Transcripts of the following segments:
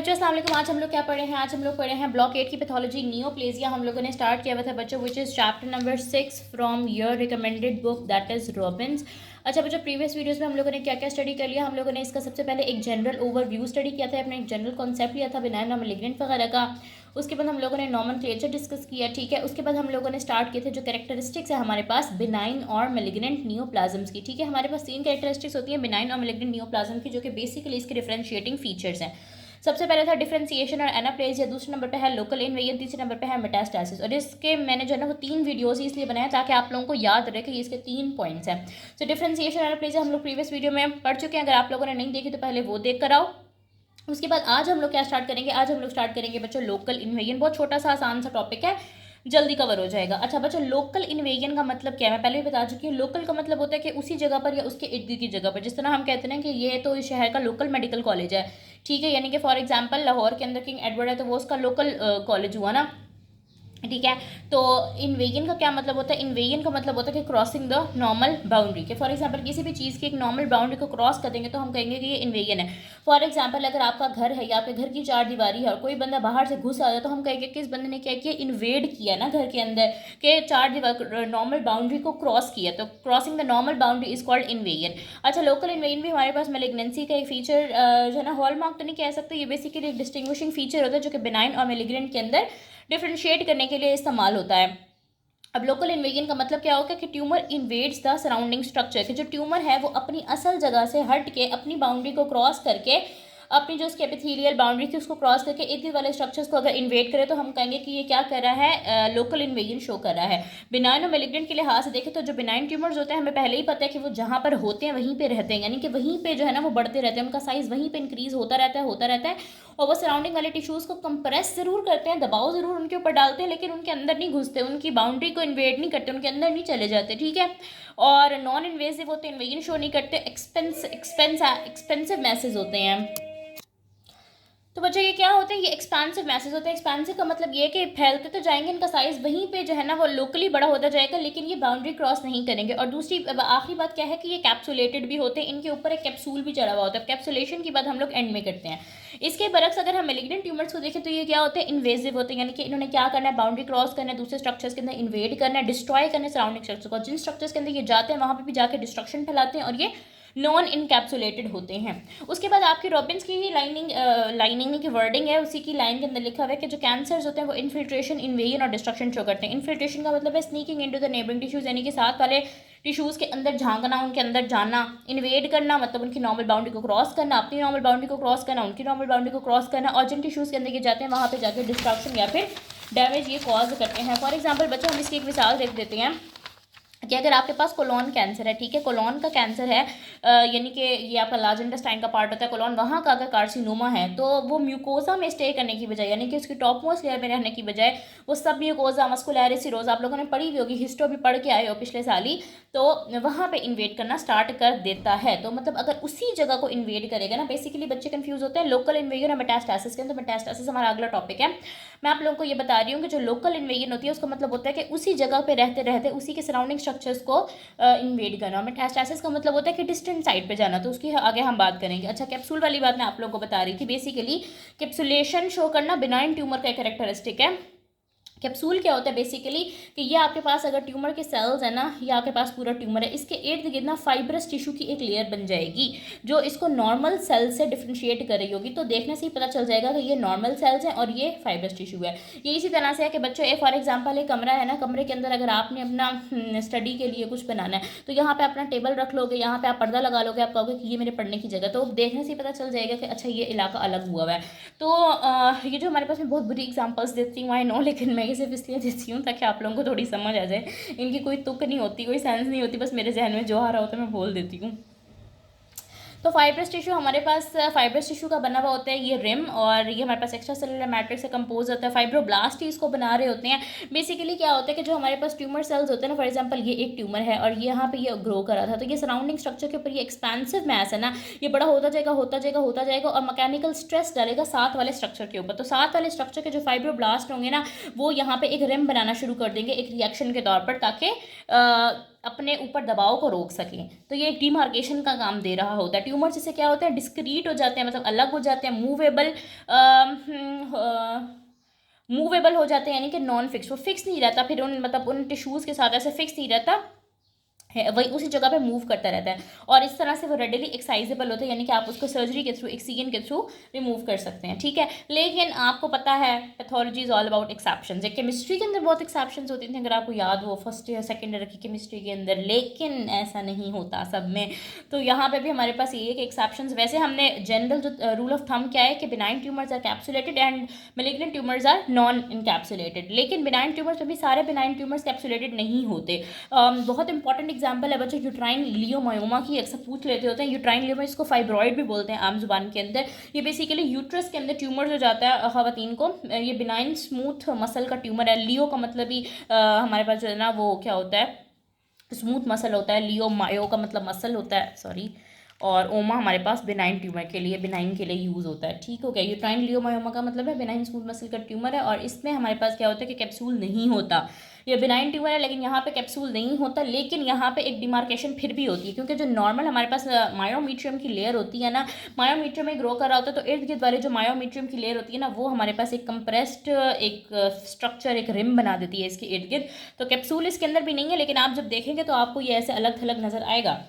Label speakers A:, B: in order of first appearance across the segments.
A: बच्चों अस्सलाम वालेकुम। आज हम लोग क्या पढ़े हैं? आज हम लोग पढ़े हैं ब्लॉक 8 की पैथोलॉजी नियोप्लेजिया। हम लोगों ने स्टार्ट किया हुआ था बच्चों which is chapter number 6 from your recommended book that is Robins. अच्छा बच्चों, प्रीवियस वीडियोस में हम लोगों ने क्या क्या स्टडी कर लिया? हम लोगों ने इसका सबसे पहले एक जनरल ओवरव्यू स्टडी किया था, अपने एक जनरल कॉन्सेप्ट लिया था बिनाइन और मैलिग्नेंट वगैरह का। उसके बाद हम लोगों ने नॉमेनक्लेचर डिस्कस किया, ठीक है। उसके बाद हम लोगों ने स्टार्ट किए थे जो कैरेक्टरिस्टिक्स है हमारे पास बिनाइन और मैलिग्नेंट नियोप्लाज्म्स की, ठीक है। हमारे पास 3 कैरेक्टरिस्टिक्स होती हैं बिनाइन और मैलिग्नेंट नियोप्लाज्म की, जो कि बेसिकली इसके डिफरेंशिएटिंग फीचर्स हैं। सबसे पहले था डिफरेंशिएशन और एनाप्लेजिया, दूसरे नंबर पे है लोकल इन्वेजन, तीसरे नंबर पे है मेटास्टेसिस। और इसके मैंने जो है ना वो 3 वीडियोस इसलिए बनाया ताकि आप लोगों को याद रहे कि इसके 3 पॉइंट्स हैं। सो डिफरेंशिएशन एनाप्लेजिया हम लोग प्रीवियस वीडियो में पढ़ चुके हैं, अगर आप लोगों ने नहीं देखी तो पहले वो देख कर आओ। उसके बाद आज हम लोग क्या स्टार्ट करेंगे? आज हम लोग स्टार्ट करेंगे बच्चों लोकल इन्वेजन। बहुत छोटा सा आसान सा टॉपिक है, जल्दी कवर हो जाएगा। अच्छा बच्चों, लोकल इन्वेजन का मतलब क्या है? मैं पहले भी बता चुकी हूँ। लोकल का मतलब होता है कि उसी जगह पर या उसके इर्द गिर्द की जगह पर, जिस तरह हम कहते हैं कि ये तो इस शहर का लोकल मेडिकल कॉलेज है, ठीक है। यानी कि फॉर एग्जांपल लाहौर के अंदर किंग एडवर्ड है तो वो उसका लोकल कॉलेज हुआ ना, ठीक है। तो इन्वेजन का क्या मतलब होता है? इन्वेजन का मतलब होता है कि क्रॉसिंग द नॉर्मल बाउंड्री के। फॉर एग्जांपल किसी भी चीज़ की एक नॉर्मल बाउंड्री को क्रॉस कर देंगे तो हम कहेंगे कि ये इन्वेजन है। फॉर एग्जांपल अगर आपका घर है या आपके घर की 4 दीवारी है और कोई बंदा बाहर से घुस आ जाए तो हम कहेंगे कि इस बंदे ने क्या किया? इन्वेड किया ना घर के अंदर, के 4 दीवार नॉर्मल बाउंड्री को क्रॉस किया, तो crossing the normal boundary is called invasion. अच्छा, लोकल इन्वेजन भी हमारे पास मेलिग्नेंसी का एक फीचर जो है ना, हॉलमार्क तो नहीं कह सकते, ये बेसिकली एक डिस्टिंग्विशिंग फीचर होता है जो कि बिनाइन और मेलिग्नेंट के अंदर डिफ्रेंशिएट करने के लिए इस्तेमाल होता है। अब लोकल इन्वेजन का मतलब क्या होगा कि tumour invades the surrounding structure, कि जो ट्यूमर है वो अपनी असल जगह से हट के अपनी बाउंड्री को क्रॉस करके अपनी जो उसकी एपिथेलियल बाउंड्री थी उसको क्रॉस करके इर्द गिर्द वाले स्ट्रक्चर्स को अगर इन्वेड करे तो हम कहेंगे कि ये क्या कर रहा है? लोकल इन्वेजन शो कर रहा है। बिनाइन और मेलिग्नेंट के लिहाज से देखें तो जो बिनाइन ट्यूमर्स होते हैं हमें पहले ही पता है कि वो जहाँ पर होते हैं वहीं पे रहते हैं, यानी कि वहीं पे जो है ना वो बढ़ते रहते हैं, उनका साइज वहीं पे इंक्रीज होता रहता है और वो सराउंडिंग वाले टिश्यूज़ को कंप्रेस जरूर करते हैं, दबाव जरूर उनके ऊपर डालते हैं, लेकिन उनके अंदर नहीं घुसते, उनकी बाउंड्री को इन्वेड नहीं करते, उनके अंदर नहीं चले जाते, ठीक है। और नॉन इन्वेसिव होते हैं, इन्वेजन शो नहीं करते, एक्सपेंसिव मैसेज होते हैं। तो बच्चों ये क्या होते हैं? ये एक्सपेंसिव मैसेज होते हैं। एक्सपेंसिव का मतलब ये है कि फैलते तो जाएंगे, इनका साइज वहीं पे जो है ना वो लोकली बड़ा होता जाएगा, लेकिन ये बाउंड्री क्रॉस नहीं करेंगे। और दूसरी आखिरी बात क्या है कि ये कैप्सुलेटेड भी होते हैं, इनके ऊपर एक कैप्सूल भी चढ़ा हुआ होता है। कैप्सुलेशन की बात हम लोग एंड में करते हैं। इसके बरक्स अगर हम मेलिग्नेंट ट्यूमर्स को देखें तो ये क्या होते हैं? इन्वेजिव होते हैं, यानी कि इन्होंने क्या करना है? बाउंड्री क्रॉस करना है, दूसरे स्ट्रक्चर्स के अंदर इन्वेड करना है, डिस्ट्रॉय करना है सराउंडिंग स्ट्रक्चर को। जिन स्ट्रक्चर्स के अंदर ये जाते हैं वहाँ पर भी जाकर डिस्ट्रक्शन फैलाते हैं और ये नॉन इनकैप्सुलेटेड होते हैं। उसके बाद आपकी रॉबिन्स की लाइनिंग की वर्डिंग है, उसी की लाइन के अंदर लिखा हुआ है कि जो कैंसर्स होते हैं वो इन्फिल्ट्रेशन, इन्वेजन और डिस्ट्रक्शन शो करते हैं। इन्फिल्ट्रेशन का मतलब है sneaking into the neighbouring tissues, यानी कि साथ वाले टिश्यूज़ के अंदर झांकना, उनके अंदर जाना। इन्वेड करना मतलब उनकी नॉर्मल बाउंड्री को क्रॉस करना, अपनी नॉर्मल बाउंड्री को क्रॉस करना, उनकी नॉर्मल बाउंड्री को क्रॉस करना, और जिन टिश्यूज़ के अंदर ये जाते हैं वहाँ पर जाकर डिस्ट्रक्शन या फिर डैमेज ये कॉज करते हैं। फॉर एग्जाम्पल बच्चों हम इसकी एक मिसाल देख देते हैं कि अगर आपके पास कोलोन कैंसर है, ठीक है, कोलोन का कैंसर है, यानी कि ये आपका लार्ज इंटेस्टाइन का पार्ट होता है कोलोन, वहाँ का अगर कार्सिनोमा है तो वो म्यूकोजा में स्टे करने की बजाय, यानी कि उसकी टॉप मोस्ट लेयर में रहने की बजाय वो सब म्यूकोजा मस्कुलरिस सिरोज, आप लोगों ने पढ़ी हुई होगी, हिस्टो भी पढ़ के आए हो पिछले साल ही, तो वहाँ पे इन्वेड करना स्टार्ट कर देता है। तो मतलब अगर उसी जगह को इन्वेड करेगा ना, बेसिकली बच्चे कंफ्यूज होते हैं लोकल इन्वेजन और मेटास्टेसिस के। तो मेटास्टेसिस हमारा अगला टॉपिक है। मैं आप लोगों को ये बता रही हूँ कि जो लोकल इन्वेजन होती है उसका मतलब होता है कि उसी जगह पे रहते रहते उसी के सराउंडिंग स्ट्रक्चर्स को इन्वेड करना। मेटास्टेसिस का मतलब होता है कि डिस्टेंट साइड पे जाना, तो उसकी आगे हम बात करेंगे। अच्छा, कैप्सूल वाली बात मैं आप लोगों को बता रही थी। बेसिकली कैप्सुलेशन शो करना बिनाइन ट्यूमर का कैरेक्टरिस्टिक है। कैप्सूल क्या होता है? बेसिकली कि ये आपके पास अगर ट्यूमर के सेल्स है ना, ये आपके पास पूरा ट्यूमर है, इसके इर्द गिर्द ना फाइब्रस टिश्यू की एक लेयर बन जाएगी जो इसको नॉर्मल सेल से डिफ्रेंशिएट कर रही होगी। तो देखने से ही पता चल जाएगा कि ये नॉर्मल सेल्स हैं और ये फाइब्रस टिश्यू है। ये इसी तरह से है कि बच्चों फॉर एग्जाम्पल एक कमरा है ना, कमरे के अंदर अगर आपने अपना स्टडी के लिए कुछ बनाना है तो यहाँ पे अपना टेबल रख लोगे, यहाँ पे आप पर्दा लगा लोगे, आप कहोगे कि ये मेरे पढ़ने की जगह, तो देखने से ही पता चल जाएगा कि अच्छा ये इलाका अलग हुआ है। तो ये जो हमारे पास में बहुत बुरी एग्जाम्पल्स देती हूँ आई नो, लेकिन मैं ये सिर्फ इसलिए देती हूँ ताकि आप लोगों को थोड़ी समझ आ जाए। इनकी कोई तुक नहीं होती, कोई सेंस नहीं होती, बस मेरे जहन में जो आ रहा होता है मैं बोल देती हूँ। तो फाइब्रस टिश्यू हमारे पास फाइब्रस टिश्यू का बना हुआ होता है ये रिम, और ये हमारे पास एक्स्ट्रा सेलुलर मैट्रिक्स से कंपोज होता है। फाइब्रोब्लास्ट ही इसको बना रहे होते हैं। बेसिकली क्या होता है कि जो हमारे पास ट्यूमर सेल्स होते हैं ना, फॉर एग्जांपल ये एक ट्यूमर है और यहाँ पे ये ग्रो करा था, तो ये सराउंडिंग स्ट्रक्चर के ऊपर ये एक्सपेंसिव मैस है ना, ये बड़ा होता जाएगा होता जाएगा होता जाएगा और मैकेनिकल स्ट्रेस डालेगा साथ वाले स्ट्रक्चर के ऊपर। तो साथ वाले स्ट्रक्चर के जो फाइब्रोब्लास्ट होंगे ना वो यहाँ पे एक रिम बनाना शुरू कर देंगे एक रिएक्शन के तौर पर, ताकि अपने ऊपर दबाव को रोक सकें। तो ये एक डिमार्केशन का काम दे रहा होता है। ट्यूमर जैसे क्या होता है, डिस्क्रीट हो जाते हैं, मतलब अलग हो जाते हैं, मूवेबल हो जाते हैं, यानी कि नॉन फिक्स, वो फिक्स नहीं रहता, फिर उन मतलब उन टिश्यूज़ के साथ ऐसे फिक्स नहीं रहता है, वही उसी जगह पे मूव करता रहता है, और इस तरह से वो रेडिली एक्साइजेबल होता है, यानी कि आप उसको सर्जरी के थ्रू, एक्सीजन के थ्रू रिमूव कर सकते हैं, ठीक है। लेकिन आपको पता है pathology is all about exceptions. एक केमिस्ट्री के अंदर बहुत एक्सेप्शंस होती थी, अगर आपको याद हो फर्स्ट या सेकेंड ईयर की केमिस्ट्री के अंदर, लेकिन ऐसा नहीं होता सब में। तो यहाँ पर भी हमारे पास ये है कि एक्सेप्शंस, वैसे हमने जनरल जो रूल ऑफ थंब क्या है कि benign tumours are capsulated and malignant tumours are non encapsulated. लेकिन बिनाइन ट्यूमर्स में भी सारे बिनाइन ट्यूमर्स कैप्सुलेटेड नहीं होते। बहुत इंपॉर्टेंट एग्जांपल है बच्चों यूट्राइन लियोमायोमा की, अक्सर पूछ लेते होते हैं। यूट्राइन लियोमा, इसको फाइब्रॉइड भी बोलते हैं आम जुबान के अंदर। ये बेसिकली यूट्रस के अंदर ट्यूमर हो जाता है ख़वातीन को। ये बिनाइन स्मूथ मसल का ट्यूमर है। लियो का मतलब ही हमारे पास जो है ना वो क्या होता है, स्मूथ मसल होता है। लियो मायो का मतलब मसल होता है, सॉरी। और ओमा हमारे पास बिनाइन ट्यूमर के लिए, बिनाइन के लिए यूज़ होता है, ठीक हो गया। यूट्राइन लियोमायोमा का मतलब है बिनाइन स्मूथ मसल का ट्यूमर है, और इसमें हमारे पास क्या होता है कि कैप्सूल नहीं होता। ये बिनाइन ट्यूमर है लेकिन यहाँ पे कैप्सूल नहीं होता, लेकिन यहाँ पे एक डिमार्केशन फिर भी होती है, क्योंकि जो नॉर्मल हमारे पास मायोमीट्रियम की लेयर होती है ना, मायोमीट्रियम में ग्रो कर रहा होता है, तो इर्द गिर्द वाले जो मायोमीट्रियम की लेयर होती है ना, वो हमारे पास एक कंप्रेस्ड एक स्ट्रक्चर, एक रिम बना देती है इसके इर्द गिर्द। तो कैप्सूल इसके अंदर भी नहीं है, लेकिन आप जब देखेंगे तो आपको ये ऐसे अलग थलग नजर आएगा।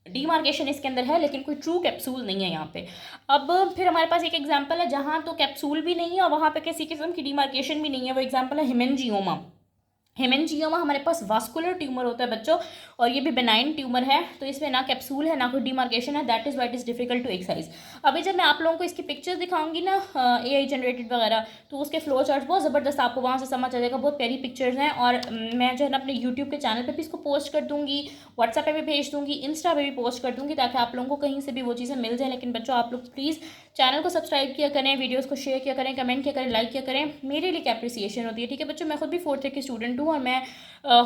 A: डिमार्केशन इसके अंदर है लेकिन कोई ट्रू कैप्सूल नहीं है यहाँ पे। अब फिर हमारे पास एक एग्जांपल है जहाँ तो कैप्सूल भी नहीं है और वहाँ पे किसी किस्म की डिमार्केशन भी नहीं है। वो एग्जांपल है हेमेंजियोमा। हेमेंजियोमा हमारे पास वास्कुलर ट्यूमर होता है बच्चों, और ये भी बेनाइन ट्यूमर है। तो इसमें ना कैप्सूल है ना कोई डिमार्केशन है, that is why it is difficult to excise. अभी जब मैं आप लोगों को इसकी पिक्चर्स दिखाऊंगी ना AI जनरेटेड वगैरह, तो उसके फ्लो चार्ट बहुत ज़बरदस्त आपको वहाँ से समझ आ जाएगा। बहुत प्यारी पिक्चर्स हैं, और मैं जो है ना अपने यूट्यूब के चैनल पर भी इसको पोस्ट कर दूँगी, व्हाट्सएप पर भी भेज दूँगी, इंस्टा पर भी पोस्ट कर दूँगी, ताकि आप लोगों को कहीं से भी वो चीज़ें मिल जाए। लेकिन बच्चों आप लोग प्लीज़ चैनल को सब्सक्राइब किया करें, वीडियोस को शेयर किया करें, कमेंट किया करें, लाइक किया करें, मेरे लिए क्या अप्रिसिएशन होती है, ठीक है बच्चों। मैं खुद भी 4th ईयर की स्टूडेंट हूँ, और मैं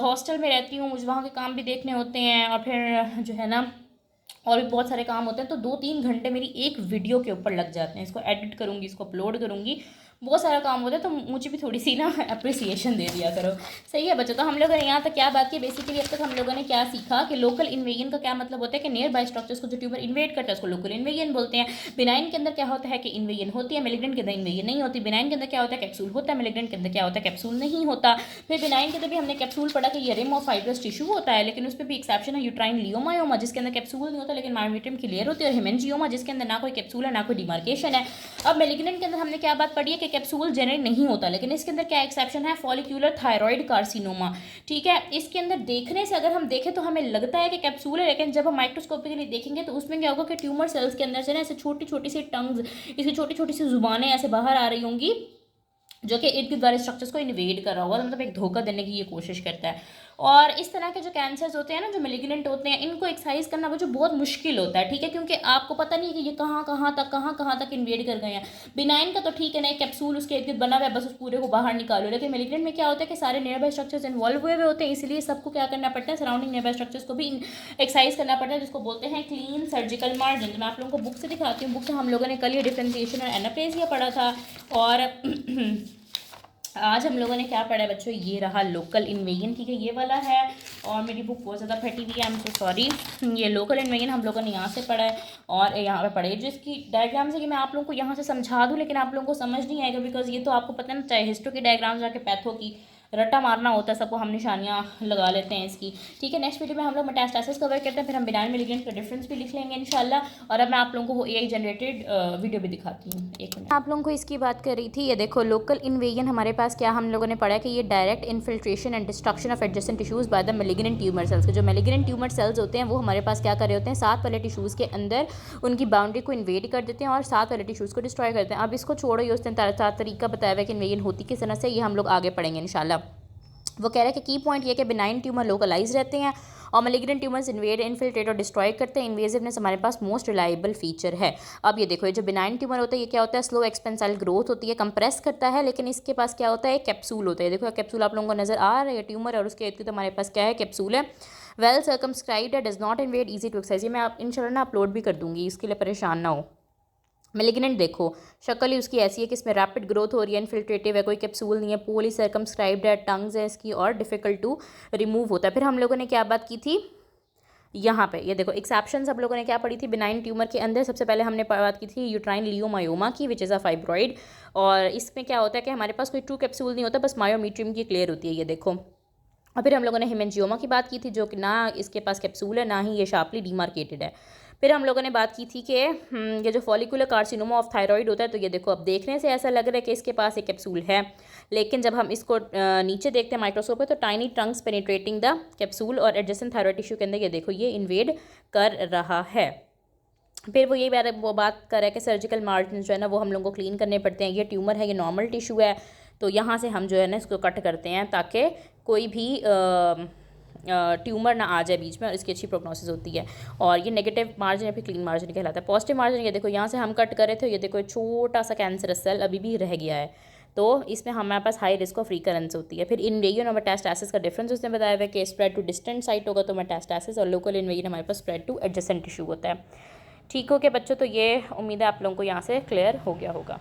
A: हॉस्टल में रहती हूँ, मुझे वहाँ के काम भी देखने होते हैं, और फिर जो है ना और भी बहुत सारे काम होते हैं। तो 2-3 घंटे मेरी एक वीडियो के ऊपर लग जाते हैं। इसको एडिट करूँगी, इसको अपलोड करूँगी, बहुत सारा काम होता है। तो मुझे भी थोड़ी सी ना अप्रिसिएशन दे दिया करो, सही है बच्चों। तो हम लोगों ने यहाँ तक क्या बात की, बेसिकली अब तक हम लोगों ने क्या सीखा कि लोकल इन्वेजन का क्या मतलब होता है कि नियर बाय स्ट्रक्चर्स को जो ट्यूमर इन्वेड करता है उसको लोकल इन्वेजन बोलते हैं। बिनाइन के अंदर क्या होता है कि इन्वेजन होती है, मेलिग्नेंट के अंदर इन्वेजन नहीं होती। बिनाइन के अंदर क्या होता है, कैप्सूल होता है। मेलिग्नेंट के अंदर क्या होता है, कैप्सूल नहीं होता। फिर बिनाइन के अंदर भी हमने कैप्सूल पढ़ा कि ये रिम ऑफ फाइब्रस टिश्यू होता है, लेकिन उस पर भी एक्सेप्शन है। यूट्राइन लियोमायोमा जिसके अंदर कैप्सूल नहीं होता लेकिन मायोमीट्रियम की लेयर होती है, और हेमेंजियोमा जिसके अंदर ना कोई कैप्सूल है ना कोई डिमार्केशन है। अब मेलिग्नेंट के अंदर हमने क्या बात पढ़ी है कि कैप्सूल जनरेट नहीं होता, लेकिन इसके अंदर क्या एक्सेप्शन है, फॉलिक्यूलर थायराइड कार्सिनोमा, ठीक है। इसके अंदर देखने से अगर हम देखें तो हमें लगता है कि कैप्सूल है, लेकिन जब हम माइक्रोस्कोपिकली देखेंगे तो उसमें क्या होगा कि ट्यूमर सेल्स के अंदर से ना ऐसे छोटी छोटी सी टंग्स, इसकी छोटी छोटी सी जुबानें ऐसे बाहर आ रही होंगी, जो कि इर्द गिर्द वाले स्ट्रक्चर्स को इन्वेड कर रहा होगा, मतलब एक धोखा देने की ये कोशिश करता है। और इस तरह के जो कैंसर्स होते हैं ना, जो मेलिग्नेंट होते हैं, इनको एक्साइज करना वो जो बहुत मुश्किल होता है, ठीक है, क्योंकि आपको पता नहीं है कि ये कहाँ तक इन्वेड कर गए हैं। बिनाइन का तो ठीक है ना, एक कैप्सूल उसके इर्द गिर्द बना हुआ है, बस उस पूरे को बाहर निकालो। लेकिन मेलिग्नेंट में क्या होता है कि सारे नियर बाय स्ट्रक्चर्स इन्वॉल्व हुए होते हैं, इसलिए सबको क्या करना पड़ता है, सराउंडिंग नियर बाय स्ट्रक्चर्स को भी एक्साइज करना पड़ता है, जिसको बोलते हैं क्लीन सर्जिकल मार्जिन। मैं आप लोगों को बुक से दिखाती हूँ। बुक से हम लोगों ने कल ये डिफरेंशिएशन और एनाप्लेसिया पढ़ा था, और आज हम लोगों ने क्या पढ़ा है बच्चों, ये रहा लोकल इन्वेजन, ठीक है, ये वाला है। और मेरी बुक बहुत ज़्यादा फटी हुई है, आई एम सो सॉरी। ये लोकल इन्वेजन हम लोगों ने यहाँ से पढ़ा है और यहाँ पे पढ़े, जिसकी डायग्राम से कि मैं आप लोगों को यहाँ से समझा दूँ, लेकिन आप लोगों को समझ नहीं आएगा, बिकॉज ये तो आपको पता है ना, चाहे हिस्टो की डायग्राम जाके पैथो की रट्टा मारना होता है, सबको हम निशानियाँ लगा लेते हैं इसकी, ठीक है। नेक्स्ट वीडियो में हम लोग मेटास्टेसिस कवर करते हैं, फिर हम बिनाइन मेलिग्नेंट का डिफरेंस भी लिख लेंगे इंशाल्लाह। और अब मैं आप लोगों को वो AI जनरेटेड वीडियो भी दिखाती हूँ, एक मिनट। आप लोगों को इसकी बात कर रही थी, ये देखो लोकल इन्वेजन हमारे पास क्या हम लोगों ने पढ़ा कि ये direct infiltration and destruction of adjacent tissues by the malignant tumour cells. जो मेलिग्नेंट ट्यूमर सेल्स होते हैं वो हमारे पास क्या कर रहे होते हैं, साथ वाले टिश्यूज़ के अंदर उनकी बाउंड्री को इन्वेड कर देते हैं और साथ वाले टिश्यूज़ को डिस्ट्रॉय करते हैं। अब इसको छोड़ो, ये उसने तरीका बताया हुआ है कि इन्वेजन होती किस तरह से, ये हम लोग आगे पढ़ेंगे इंशाल्लाह। वो कह रहे हैं कि की पॉइंट ये कि बिनाइन ट्यूमर लोकलाइज रहते हैं और मेलिग्नेंट ट्यूमर्स इन्वेड, इन्फिल्ट्रेट और डिस्ट्रॉय करते हैं। इन्वेजिवनेस हमारे पास मोस्ट रिलायबल फीचर है। अब ये देखो, ये जो बिनाइन ट्यूमर होता है ये क्या होता है, स्लो एक्सपेंसाइल ग्रोथ होती है, कंप्रेस करता है, लेकिन इसके पास क्या होता है, कैप्सूल होता है। देखो कैप्सूल आप लोगों को नजर आ रहा है, ट्यूमर और उसके तो हमारे पास क्या है, कैप्सूल है। वेल सर्कमस्क्राइब्ड है, does not invade, easy to excise. ये मैं आप इंशाल्लाह ना अपलोड भी कर दूंगी, इसके लिए परेशान ना हो। मेलिग्नेंट देखो शक्ल ही उसकी ऐसी है कि इसमें रैपिड ग्रोथ हो रही है, इन्फिल्ट्रेटिव है, कोई कैप्सूल नहीं है, पोली सर्कमस्क्राइब्ड है, टंग्स है इसकी और डिफिकल्ट टू रिमूव होता है। फिर हम लोगों ने क्या बात की थी यहाँ पे, ये देखो एक्सेप्शन सब लोगों ने क्या पढ़ी थी बिनाइन ट्यूमर के अंदर। सबसे पहले हमने बात की थी यूट्राइन लियोमायोमा की विच इज़ अ फाइब्रॉइड, और इसमें क्या होता है कि हमारे पास कोई ट्रू कैप्सूल नहीं होता, बस मायोमीट्रियम की क्लियर होती है, ये देखो। और फिर हम लोगों ने हेमेंजियोमा की बात की थी जो कि ना इसके पास कैप्सूल है ना ही ये शार्पली डिमार्केटेड है। फिर हम लोगों ने बात की थी कि ये जो फॉलिकुलर कार्सिनोमा ऑफ थायराइड होता है, तो ये देखो अब देखने से ऐसा लग रहा है कि इसके पास एक कैप्सूल है, लेकिन जब हम इसको नीचे देखते हैं माइक्रोस्कोप पे तो tiny Trunks penetrating the capsule और एडजेसेंट थायराइड टिश्यू के अंदर ये देखो ये इन्वेड कर रहा है। फिर वो बात कर रहा है कि सर्जिकल मार्जिन जो है ना वो हम लोगों को क्लीन करने पड़ते हैं। ये ट्यूमर है, ये नॉर्मल टिश्यू है, तो यहाँ से हम जो है ना इसको कट करते हैं ताकि कोई भी ट्यूमर ना आ जाए बीच में, और इसकी अच्छी प्रोग्नोसिस होती है। और ये नेगेटिव मार्जिन या फिर क्लीन मार्जिन कहलाता है। पॉजिटिव मार्जिन ये देखो यहाँ से हम कट कर रहे थे, ये देखो छोटा सा कैंसरस सेल अभी भी रह गया है, तो इसमें हमारे पास हाई रिस्क ऑफ रिकरेंस होती है। फिर इन्वेजन और मेटास्टेसिस का डिफरेंस उसने बताया हुआ है कि स्प्रेड टू डिस्टेंट साइट होगा तो मेटास्टेसिस, और लोकल इन्वेजन हमारे पास स्प्रेड टू एडजेसेंट टिश्यू होता है। ठीक हो के बच्चों, तो ये उम्मीद है आप लोगों को यहाँ से क्लियर हो गया होगा।